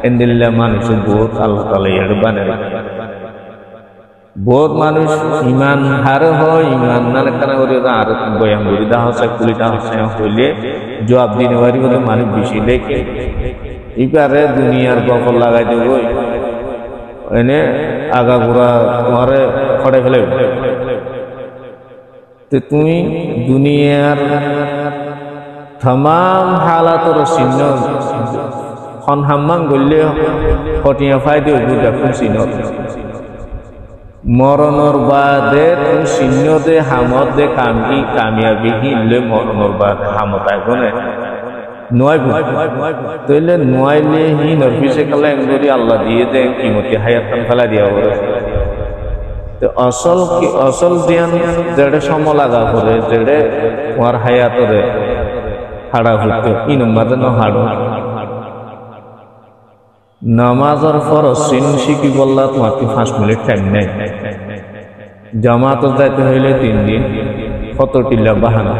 এন্দিল্লা মানুষ বহুত আল্লাহ তাআলা এর বানায়। বহুত মানুষ ইমান হারহ ইমান নালে কানা করে আর বয়ান করে দা হচ্ছে কুলিটা হচ্ছে হইলে জবাব দিনে বাড়ি বলে মানুষ বেশি লেখে এবারে দুনিয়ার গফল লাগাই দেব এনে আগা ঘোরা তোমারে খড়ে ফেলে। তো তুমি দুনিয়ার तमाम हालातर चिन्ह খন হাম্মাং গলে ফটিয়া ফাইদে বুঝা কোন চিহ্ন মরণর বাদে কোন চিহ্ন দে হামত দে কামি কামিয়াবি হিলে মরণর বাদে হামত আইবনে নয় তইলে নয়লে হি নরফিসে কলে এঙ্গরি আল্লাহ দিয়ে দে কিমতি হায়াতান ফেলা দিয়া বলে। তো আসল জ্ঞান যেড়ে সম লাগা করে যেড়ে তোমার হায়াতরে হাড়া হইতো ই নম্বর ন হাড়ো নামাজের ফরজ চিন শিখি বললা তোমার 5 মিনিট টাইম নেই। জামাত যাইতে হইলে 3 দিন কত টিলা বাহানা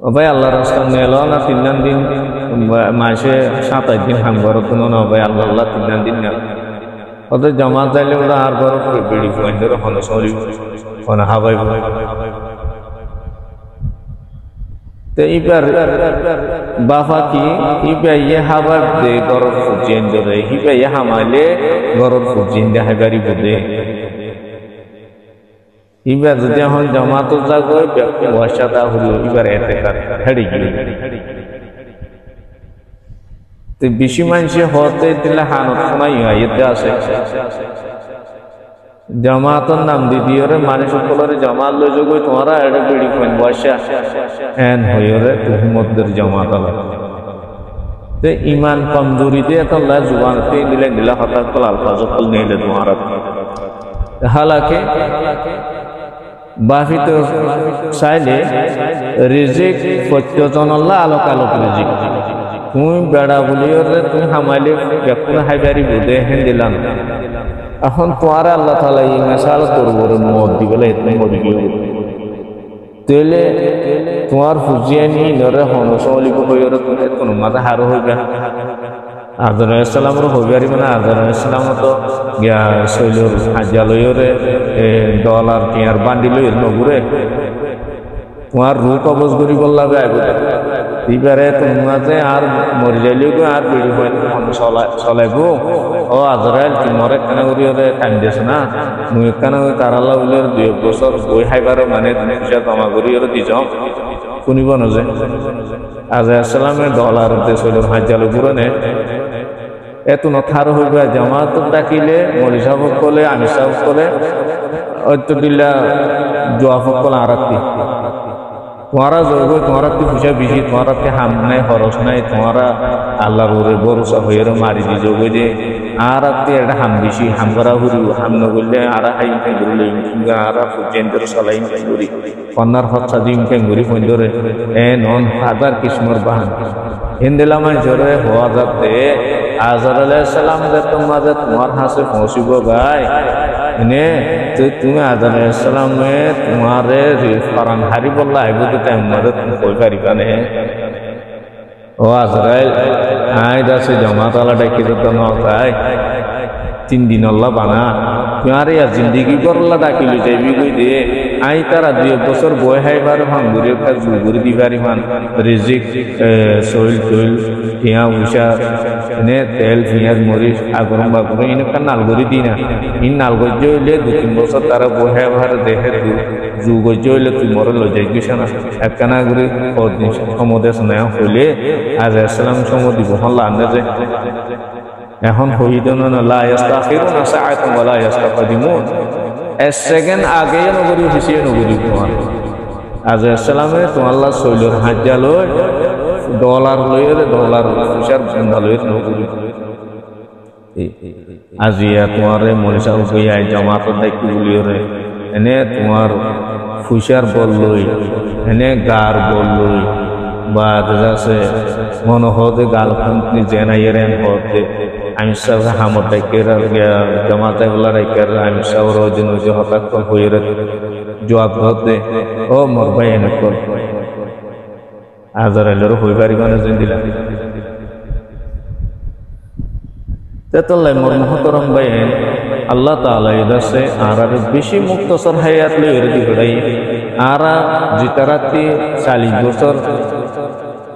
ও ভাই আল্লাহ রাস্তা নেলো না 3 দিন মাসে 27 দিন হাম ঘর তো না ভাই আল্লাহ 3 দিন না ওদের জামাত যাইলে ওরা আর ঘর বেড়ি পয়েন্টের হলো সরি কোন হাবাই তো এবার বাফা কি ইবা ইয়ে হাবার দে গরর ফুজিন ধরে ইবা ইয়ে হামালে গরর ফুজিন দে হাগারি বুদে ইবা যদি এখন জামাত জাগো ওয়াশাদা হলো এবার এতে কার হেডি গিয়ে তো বেশি মানুষে হতে দিলে হানত শোনাই ইয়েতে আছে জামাতের নাম দিদিওরে মানুষ সকলের জামাত লই যোগ তোমারা এটা বেড়ি পয়েন্ট বসা এন হইরে তুহমতদের জামাত আলা তে ইমান কমজোরিতে আল্লাহ জুবানতে দিলা হঠাৎ করে আলফাজ কল নিলে তোমার হালাকে বাফিতে চাইলে রিজিক প্রত্যজন আল্লাহ আলোক আলোক রিজিক তুমি বেড়া বলিও তুমি হামাইলে বেকুন হাইবারি বুঝে হেন দিলাম এখন তোমার আল্লাহ তাআলা এই মেসাল করবো মদ দিবেলে তুমি মদি গিয়ে তেলে তোমার ফুজিয়ানি নরে হনসলিক হইর কোনো মাথা হার হইবে আদর আলাইহিসসালামর হইবারি মানে আদর আলাইহিসসালাম তো গিয়া শৈলর হাজালয়রে ডলার টিয়ার বান্ডি লইর নগুরে তোমার রূপ অবজ করি বললাম এবারে তোমাতে আর মরি যাইলেও আর বেড়ি হয় চলাইব ও আজরাইল তোমার একখানা করি ওরে টাইম দিয়েছে না মুই একখানা তারাল্লা বলে 2 বছর বই খাইবার মানে পয়সা জমা করি ওরে দি যাও শুনিব না যে আজরাইলের ডলার শৈলর হাজালো পুরনে এত নথার হইবা জামাত ডাকিলে মরি সাহেব কলে আমি সাহেব কলে অত দিলা জোয়া কলে আরাতি তোমারা যোগ তোমারা পয়সা বেশি তোমারা হাম নাই খরচ নাই তোমারা আল্লাহর উপরে ভরসা হয়ে মারি দি যোগ যে আর একটা হাম বেশি হাম করা হুরি হাম নগরলে আর হাই ঘুরলে আর ফুজেন্দ্র চলাই ঘুরি কন্যার হচ্ছা দিন ঘুরি ফন্দরে নন হাজার কিসমর বাহান হিন্দিলা মাই জোরে হওয়া যাতে আজর আলাইহিসসালাম যে তোমার হাসে পৌঁছিব গায় নে তুমি আজর আলাইহিসসালামে তোমারে ফারান হারি বললা আইব তো টাইম মরে তুমি কই পারিবা নে ও আজরাইল আই দাসে জমা তালা ডাকি তো না যায় 3 দিন আল্লাহ বানা তোমার ইয়া জিন্দেগি করলা ডাকিলি যাইবি কই দে আই তারা 2 বছর বয় হাইবার ভাঙ্গুরে কাজ গুরি দিবারি মান রিজিক সইল তইল টিয়া উষা নে তেল পিঁয়াজ মরিচ আগরম বাগর ইনকা নালগরি দিনা ইন নালগজ্য হইলে 2-3 বছর তারা বয় হাইবার দেহে যুগজ্য হইলে তুই মরে লই যাই গিস না একখানা করে সমদেশ না হইলে আলাইহিস সালাম সমদিব হল্লা আন্দাজ এখন হইদন লা ইস্তাখিরুনা সাআতান ওয়া লা ইস্তাকদিমুন এক সেকেন্ড আগে নগরী পিছিয়ে নগরী তোমার আলাইহিস সালামে তোমাল্লা শৈলর হাজ্জা লই ডলার লইরে ডলার পয়সার বন্ধা লই নগরী আজিয়া তোমারে মনিসা উপায় জামাত দেখি বলিওরে এনে তোমার পয়সার বল লই এনে গার বল লই বা যাচ্ছে মনে হতে গার্লফ্রেন্ড জেনাইয়ের হতে আমি সব হামর ডাইকের জামাতে বলা ডাইকের আমি সব রোজিন যে হঠাৎ হয়ে জবাব হতে ও মোর ভাই এনে কর আজর এলের হই পারিব না যেন দিলাম তেতলাই মোর মহতরম ভাই আল্লাহ তাআলা ইদাসে আর বেশি মুক্তসর হায়াত লই রে দিবড়াই আরা জিতারাতি 40 বছর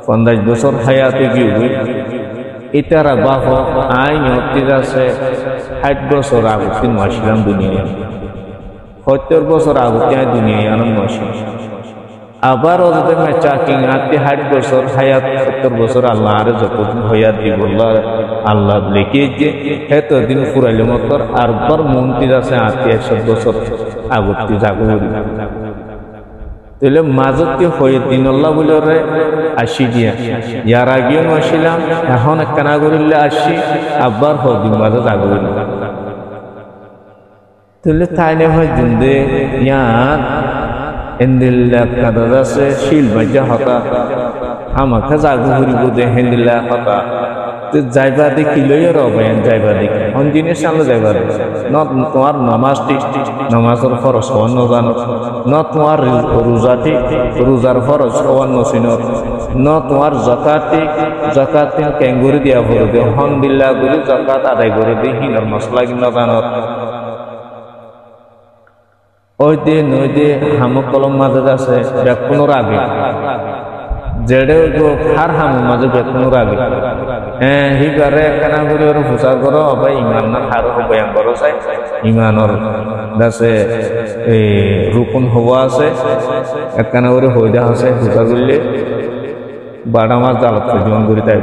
50 বছর হায়াতে গিয়ে ইতারা বাপ আইন হতে যাচ্ছে 60 বছর আগতে মাসিলাম দুনিয়ায় 70 বছর আগতে দুনিয়ায় আনন্দ মাসি আবার ওদের চাকিং আতে 60 বছর হায়াত 70 বছর আল্লাহ আরে যতদিন হয়াত দিব আল্লাহ লিখে যে এতদিন ফুরাইলে মতর আরবার মন্ত্রী আছে আতে 100 বছর আগতে জাগরি তাহলে মাজতে হয়ে দিন আল্লাহ বলে আসি দিয়া ইয়ার আগেও আসিলাম এখন একখানা করিলে আসি আবার হদিন মাঝে জাগরি তাহলে তাই না হয় জুন্দে ইয়ার এন্দিল্লা কাদা আছে শিল বাজা হতা আমাকে জাগু হরিব দে হেন্দিল্লা হতা যাইবা দেখি লই রবেন যাইবা দেখি অন জিনিস সামনে যাইবা ন তোমার নামাজটি নামাজের ফরজ হওয়ার নজানো ন তোমার রোজাটি রোজার ফরজ হওয়ার নসিনত ন তোমার জাকাত কেঙ্গুরি দিয়া ভরে দে হন দিল্লা গুলি জাকাত আদায় করে দে হিনর মশলা কিনা জানত ওই দে নই দে হামক কলম মাঝে আছে ব্যাকুনোর আগে যেড়ে খার হামুর মাঝে বেতনের আগে হিবারে একখানা করে ওর প্রচার করো ভাই ইমান না হার হবায়ান করো চাই ইমানর দাসে রুকুন হওয়া আছে একখানা করে হয়ে দেওয়া আছে প্রচার করলে বাড়া মাছ জালত জীবন করি তাই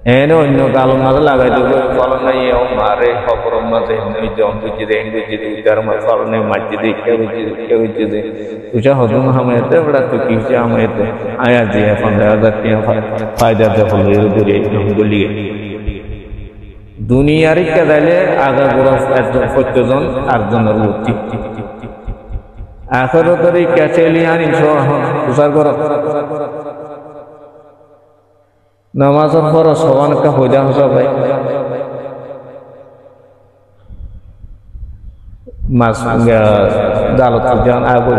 এনে অন্য কালো মাঝে লাগাই দেবো ফলন নাই ও মারে খবর মাঝে বুঝি দে বুঝি দে উদার মাছ ফলন নেই মাঝে দে কে বুঝি দে তুষা হদুম হামাইতে বড়া তো কি হামাইতে আয়া যে 15,000 টাকা ফায়দা দে হলো এর দূরে গলিয়ে দুনিয়ার কাদালে আগা গোড়া একজন 70 জন 8 জনের উঠি আখিরাতের ক্যাচেলিয়ান ইনশাআল্লাহ তুষার করো নামাজের পর সবানকা হইদা হসা ভাই মাস দালত জান আগল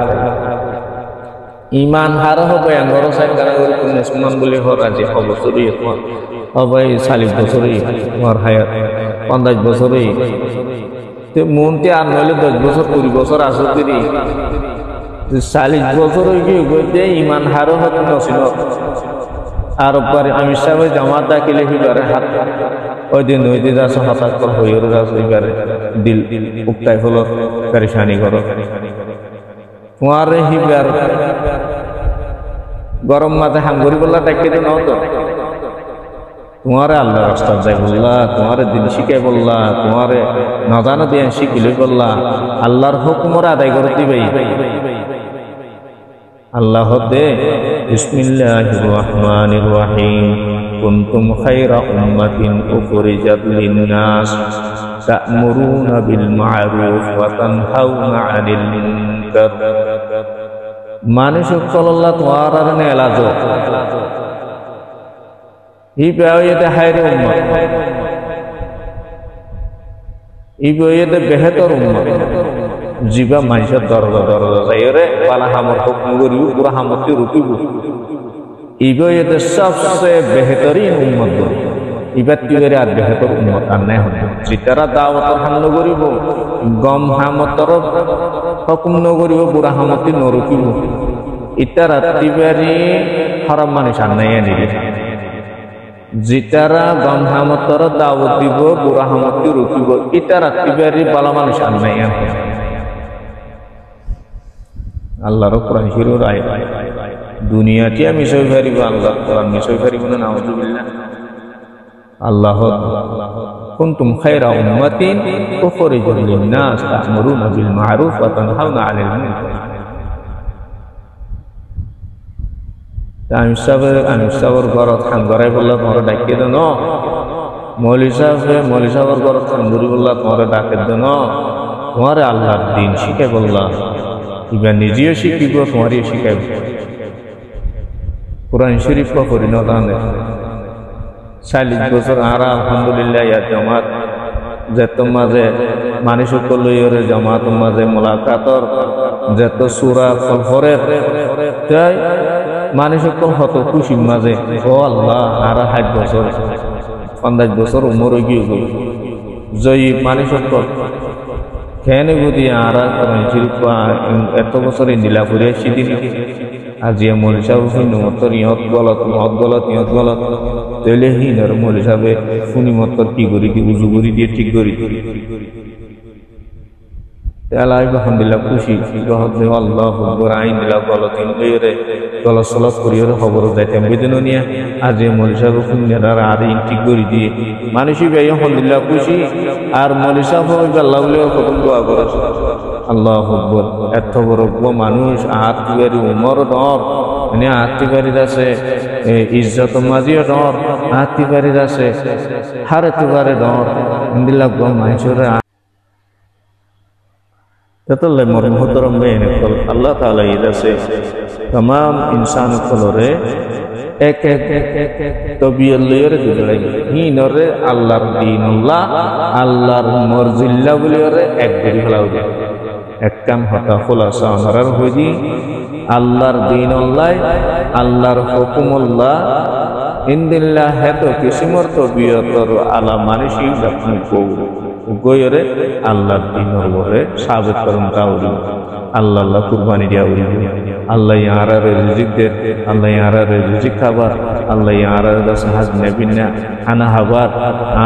ইমান হার হবে আঙ্গর সাইন গানা করে মুসলমান বলি হরাজি অবসরই হবে 40 বছরই আমার হায়াত 50 বছরই তে মনতে আর নইলে 10 বছর 20 বছর আসল দিদি 40 বছর কি গইতে ইমান হার হবে নসিল আর পরে আমি সবাই জামাত দাখিলে হিবারে হাত ওই দিন আছে হঠাৎ করে হইর হিবারে দিল উক্তাই হলো পরেশানি করো তোমার হিবার গরম মাথা হাঙ্গরি বললা ডাকিয়ে নাও তো তোমার আল্লাহ রাস্তা যাই বললা তোমার দিন শিখাই বললা তোমার নজানো দিয়ে শিখিলে বললা আল্লাহর হুকুমর আদায় করে দিবেই আল্লাহ দে বিসমিল্লাহির রহমানির রহিম কুনতুম খায়রা উম্মাতিন উখরিজাত লিন-নাস তা'মুরুনা বিল মা'রুফ ওয়া তানহাউনা 'আনিল মুনকার মানুষ সাল্লাল্লাহু তাআলা নে এলাজো ই পাওয়েতে হায়রে উম্মত ই পাওয়েতে বেহতর উম্মত জিবা মানুষের দরজা যাইরে পালা হামর হুকুম করিব পুরা হামরটি রুকিব ইগো এতে সবচেয়ে বেহতরিন উম্মত ইবার তিবের আর বেহতর উম্মত আর নাই হবে যেটারা দাওয়াতর হামল করিব গম হামতর হুকুম নকরিব পুরা হামরটি নরুকিব ইতারা তিবারি হারাম মানুষ আর নাই আনিবে যেটারা গম হামতর দাওয়াত দিব পুরা হামরটি রুকিব ইতারা তিবারি বালা মানুষ আর নাই আনিবে আল্লাহর কোরআন শরীফের আয়াত দুনিয়াটি আমি সই পারিব আল্লাহ কোরআন সই পারিব না নাউযুবিল্লাহ আল্লাহ কুনতুম খায়রা উম্মাতিন উখরিজাত লিন-নাস তা'মুরুনা বিল মা'রুফ ওয়া তানহাউনা 'আনিল মুনকার আমি সবর ঘরত খাঙ্গরাই বললা তোমার ডাকিয়ে দেন মৌলী সাহেবের ঘরত খাঙ্গুরি বললা তোমার ডাকে দেন তোমার আল্লাহর দিন শিখে বললা ইবা নিজেও শিখিব তোমারও শিখাইব কোরআন শরীফ পরিণত আনে 40 বছর আর আলহামদুলিল্লাহ ইয়া জামাত যত মাঝে মানুষ সকলের জামাত মাঝে মোলাকাতর যত সূরা কলফরের তাই মানুষ সকল হত খুশি মাঝে ও আল্লাহ আর 60 বছর 50 বছর উমর গিয়ে গই জয়ী মানুষ সকল কেন বুঝি আর এত বছরে নীলাপুরে সিদিন আজিয়া মৌলী সাহেব শুনি ইহত গলত তৈলে হিনর মৌলী সাহেবে শুনি মতর কি করি কি উজু করি দিয়ে ঠিক করি আলহামদুলিল্লাহ খুশি আল্লাহ আইন দিলা গলত গলত সলত করিয়ে খবর যাইতে বেদন নিয়ে আজিয়া মৌলী সাহেব শুনি আর ঠিক করে দিয়ে মানুষই ভাই আলহামদুলিল্লাহ খুশি আর মৌলী সাহেব আল্লাহ বলে প্রথম দোয়া করে আল্লাহু আকবার এত বড় মানুষ আত্মীয়ারি উমর ডর মানে আত্মীয়ারির আছে ইজ্জত মাজিও ডর আত্মীয়ারির আছে হার এতবারে ডর আলহামদুলিল্লাহ মানুষের ততলে মরমহতরম বেনে কল আল্লাহ তাআলা ইদাসে तमाम इंसान কলরে এক এক তবিয়ত লয়রে দুলাই হি নরে আল্লাহর দিনুল্লাহ আল্লাহর মরজিল্লাহ বলিরে এক গরি হলাও এক কাম হতা খোলাসা হরার হইদি আল্লাহর দিনুল্লাহ আল্লাহর হুকুমুল্লাহ ইনদিল্লাহ হেতো কিসমর তবিয়তর আলা মানসি যখন গয়রে আল্লাহর দিনের বলে সাবেত করুন তাওরি আল্লাহ আল্লাহ কুরবানি দিয়া উড়িব আল্লাহ ইয়ারারে রিজিক দে আল্লাহ ইয়ারারে রিজিক খাবার আল্লাহ ইয়ারারে দাস হাজ নেবিনা আনা হাবার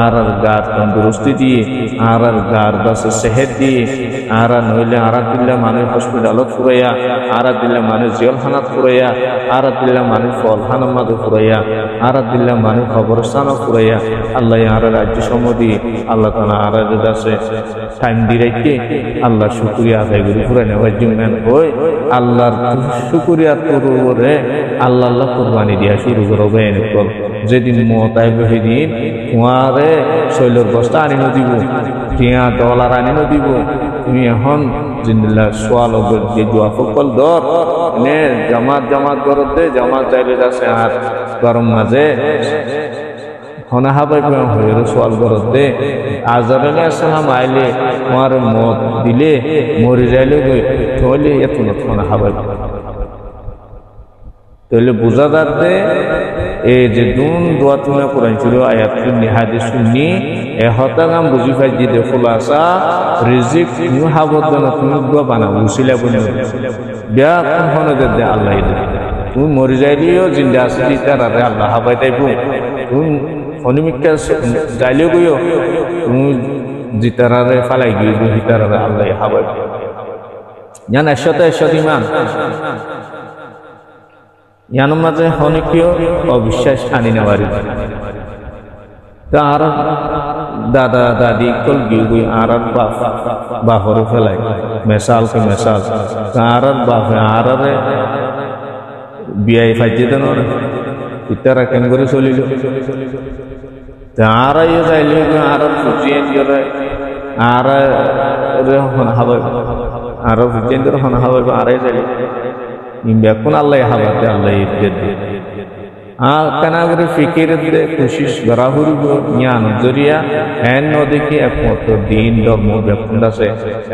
আরার গার তন্দুরস্তি দিয়ে আরার গার দাস সেহত দিয়ে আরা নইলে আরা দিল্লা মানুষ হসপিটালত ফুরাইয়া আরা দিল্লা মানুষ জেলখানাত ফুরাইয়া আরা দিল্লা মানুষ ফলখানার মাঝে ফুরাইয়া আরা দিল্লা মানুষ কবরস্থান ফুরাইয়া আল্লাহ ইয়ারা রাজ্য সমদি আল্লাহ তাআলা আরা দাসে টাইম দিরাইকে আল্লাহ শুকরিয়া আদায় করি ফুরাই নেওয়ার জন্য ওই আল্লাহর শুকরিয়া তোরে আল্লাহ আল্লাহ কুরবানি দিয়া শুরু করবে এনেকল যেদিন মত আইব সেদিন তোমারে শৈলর বস্তা আনি দিব টিয়া ডলার আনি দিব তুমি এখন জিন্দিল্লা সোয়াল যে জোয়া ফকল দর এনে জামাত করত দে জামাত চাইলে যাচ্ছে আর গরম মাঝে হনা হাবাই হয়ে সোয়াল করত দে আজরাইল আলাইহিস সালাম আইলে তোমার মত দিলে মরে যাইলে তাহলে এত হনা হাবাই তাহলে বোঝা যাচ্ছে এই যে দুন দোয়া তুমি কোরআন ছিল আয়াতটি নিহাদি শুনি এ হতাগাম বুঝি পাই যে খোলাসা রিজিক তুমি হাবদনা তুমি দোয়া বানাও উসিলা বনে বিয়া কোন দে আল্লাহ তুমি মরে যাইলিও জিন্দা আছে তার আল্লাহ হাবাই তাইবো তুমি অনিমিকা যাইলেও গইও তুমি জিতারারে ফালাই গিয়ে জিতারারে আল্লাহ হাবাই জান 100 ইমান ইয়ানোর মাঝে অনেকেও অবিশ্বাস আনি নেওয়ারি আর দাদা দাদি কল গিয়ে আর বাপরে ফেলাই মেসালকে মেসাল আর বাপে আর বিয়াই ফাইতে দেন ইতারা কেন করে চলিল আর যাইলে আর ফুজিয়ে দিয়ে আর হাবাই আর ফুজিয়ে দিয়ে হাবাই আর যাইলে ইমবেকুন আল্লাহ হাবাতে আল্লাহ ইজ্জত দে কানাগরে ফিকির দে কোশিশ করা হইব জ্ঞান জরিয়া এন নদীকে একমাত্র দিন ধর্ম বেকুন আছে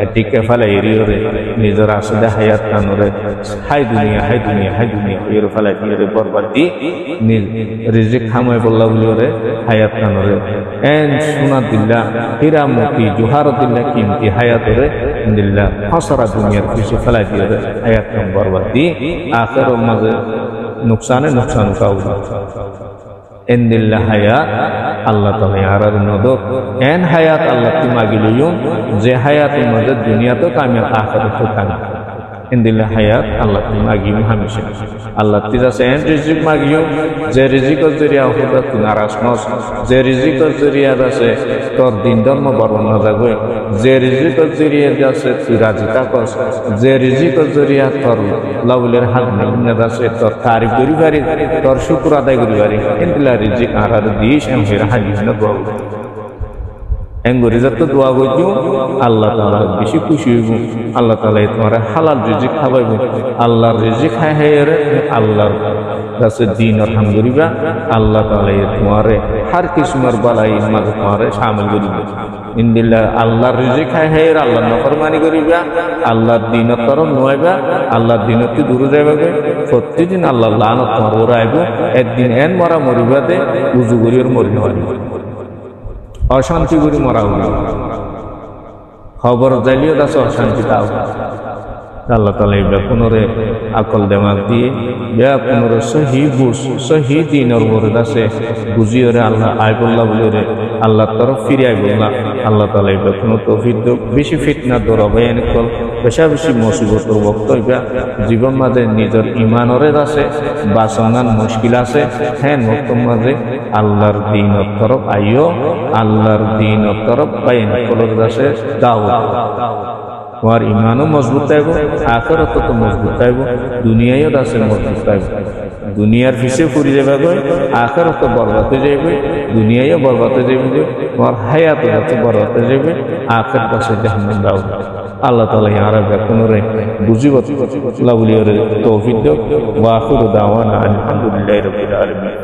এটিকে ফেলে এরিয়রে নিজের আসলে হায়াত কানরে হাই দুনিয়া এর ফেলে দিয়ে বরবাদি রিজিক খামাই বললা বলিওরে হায়াত কানরে এন সোনা দিল্লা হীরামতি জোহার দিল্লা কিমতি হায়াতরে দিল্লা ফসরা দুনিয়ার খুশি ফেলে দিয়ে হায়াত কাম বরবাদি আখিরের মাঝে नुकसान उठाओगे इंदिल्ला हयात अल्लाह ताला यार नदो एन हयात अल्लाह की मागिलियो जे हयात मदद दुनिया तो कामयाब आखिरत तो कामयाब इंदिल्ला हयात अल्लाह की मागियो हमेशा अल्लाह तिजा से एन रिजिक मागियो जे रिजिक जरिया होता तू नाराज नस जे रिजिक जरिया से तोर दिन धर्म बरन न जागो जे रिजिक जरिया जासे तू राजी ताकस जे रिजिक जरिया तोर लाउलेर हाथ न जासे तोर तारीफ करी पारी तोर शुक्र अदाय करी पारी इंदिल्ला रिजिक आराद दिश एम हेर हाजी न दुआ एंगोरिजत तो दुआ गइयो আল্লাহ তাআলা বেশি খুশি হইব আল্লাহ তাআলা তোমার হালাল রিজিক খাওয়াইব আল্লাহর রিজিক খাইয়ের আল্লাহর কাছে দিন রহম করিবা আল্লাহ তাআলা তোমার হর কিসমর বালাই মাঝে তোমার শামিল করিব ইনদিল্লা আল্লাহর রিজিক খাইয়ের আল্লাহর নাফরমানি করিবা আল্লাহর দিনের তরফ নয়বা আল্লাহর দিনতে দূরে যাইবা প্রতিদিন আল্লাহর লানত তোমার ওরাইব একদিন এন মরা মরিবাতে উজু করির মরি হইব অশান্তি করে মরা হল খবর জালিও দাস অশান্তি তাও আল্লাহ তাআলা এই বেকুনরে আকল দেমাগ দিয়ে বেকুনরে সহি বুঝ সহি দিনের উপরে দাসে বুঝিওরে আল্লাহ আয় বললা বলিওরে আল্লাহর তরফ ফিরে আয় বললা আল্লাহ তাআলা এই বেকুন তৌফিক দিও বেশি ফিতনা দরবে এনেকল বেশি মুসিবতর ওয়াক্ত হইবা জীবন মাঝে নিজের ইমানরে দাসে বাসনান মুশকিল আছে হ্যাঁ ওয়াক্ত মাঝে আল্লাহর দ্বীনের তরফ আইও আল্লাহর দ্বীনের তরফ বাইন কলর দাসে দাওয়াত তোমার ইমানও মজবুত থাকব আখিরাতও তো মজবুত থাকব দুনিয়ায়ও দাসে মজবুত থাকব দুনিয়ার পিছে ফুরি যাবে গো আখিরাত তো বরবাদ হয়ে যাবে দুনিয়ায়ও বরবাদ হয়ে যাবে তোমার হায়াতও তো বরবাদ হয়ে যাবে আখিরাত দাসে জাহান্নাম দাও আল্লাহ তাআলা ইয়ারা বেকুনরে বুঝিব লাউলিয়রে তৌফিক দাও ওয়া আখিরু দাওয়ানা আলহামদুলিল্লাহি রাব্বিল আলামিন।